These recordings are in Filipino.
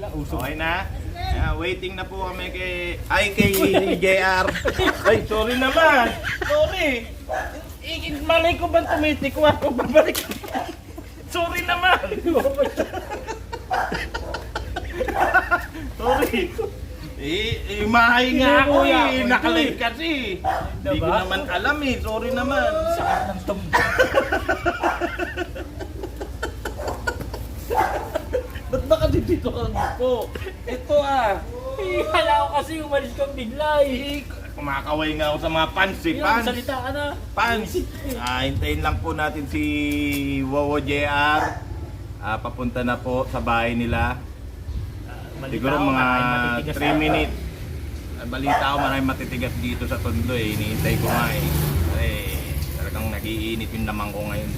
wala. Usok. Okay na? Waiting na po kami kay JR. Ay, sorry naman. Sorry. Malay ko ba tumitik ko ako babalik? Sorry naman. Sorry. Mahay nga ako eh. Nakalive kasi. Hindi ko naman alam eh. Sorry naman. Sakit ng tumbo. Ba't ba kasi dito kang po? Ito Kala ko kasi umalis kang bigla eh. Kumakaway nga ako sa mga fans eh. Yan, Fans. salita ka na. Fans. Hintayin lang po natin si Wowo JR. Papunta na po sa bahay nila. Siguro mga 3 minutes. Balita ko maraming matitigas dito sa Tondo eh. Hinihintay ko nga eh. Talagang nag-iinit yung lamang ko ngayon.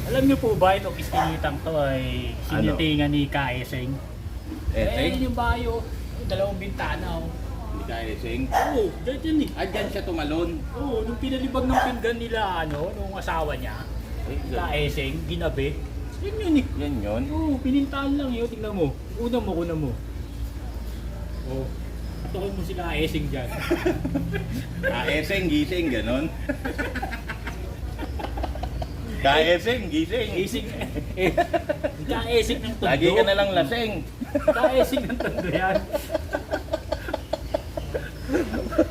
Alam niyo po ba itong iskinitang to ay sinitingan ni Kaeseng? Yung bayo, dalawang bintana oh. Hindi kaya sing. Oo, dyan eh. Dyan siya tumalon. Oo, nung pinalibag ng pinggan nila, nung asawa niya, Kaeseng, ginabi. Yun eh. Yan yun. Oo, pinintahan lang yun. Tingnan mo. Una mo. Oo. Tukoy mo si Kaeseng dyan. Kaeseng, gising, ganon. Kaeseng, gising. Kaeseng. Kaeseng ng Tondo. Lagi ka na lang lasing. Kaeseng ng Tondo yan.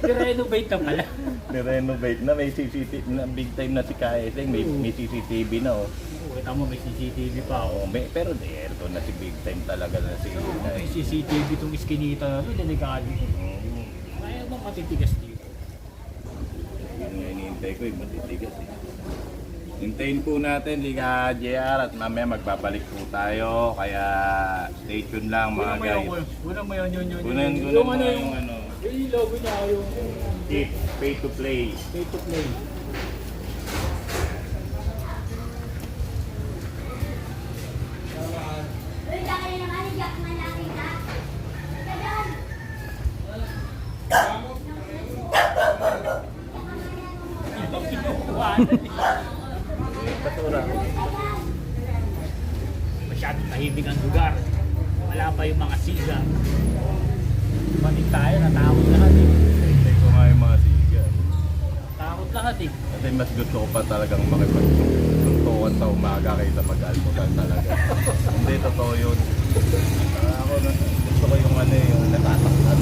I-renovate na pala. Ni-renovate na, may CCTV na, big time na si Kaeseng, may CCTV na oh. Kita mo may CCTV pa oh. Pero aircon na si big time talaga na si May CCTV itong iskinita na ito, delikado. Kaya bang matitigas dito? Yun nga hinihintay ko matitigas eh. Hintayin po natin Liga JR at mamaya magbabalik po tayo, kaya stay tuned lang mga guys. Kunan mo yun. Kunan mo yung ano. Yung logo niya, yung Pay to play. pay to play. Basura. Masyadong tahimik ang lugar. Wala pa yung mga siga. Manig tayo, natakot lahat eh. Hintay ko nga yung mga siga. Takot lahat eh. Kasi mas gusto ko pa talagang makipagsuntukan sa umaga kaysa mag-almusal talaga. Hindi, totoo yun. Ako gusto ko yung yung natataktan.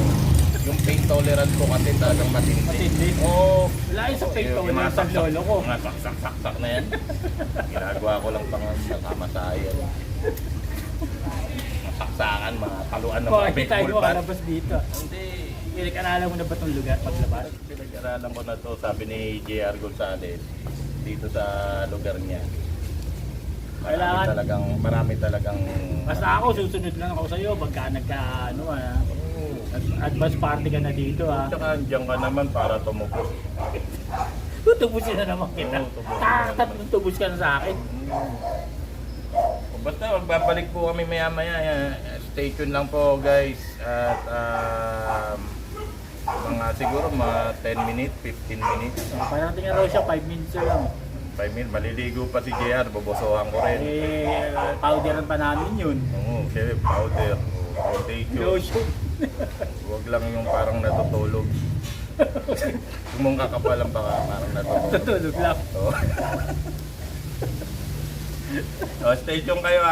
Yung pain tolerance ko kasi talagang matindi. Matindi? Oo. Wala yung sa pain Yung tolerance sa lolo ko. Mga saksak-saksak na yan. Ginagawa ko lang pang masamasayan. Masaksakan, mga paluan ng mga Bakit tayo baseball bat. makalabas dito? Hindi. Pinag-aralan mo na ba itong lugar paglabas? Pinag-aralan ko na to, sabi ni JR Gonzalez, dito sa lugar niya. Marami talagang Basta ako, susunod lang ako sa'yo pagka advance party ka na dito Tsaka andyan ka naman para tumupos. Tutubusin na naman kita. Oo, tubusin na naman. Tatlong tubos ka na sa akin. Basta magbabalik po kami maya-maya. Stay tuned lang po guys. At mga siguro mga 10 minutes, 15 minutes. Parating na raw siya, 5 minutes na lang. 5 minutes, maliligo pa si JR, bobosohan ko rin. Powderan pa namin yun. Oo, kasi powder, foundation. Lotion. Huwag lang yung parang natutulog. Kung mong kakapalan baka parang natutulog. Tutulog lang. So, stay tuned kayo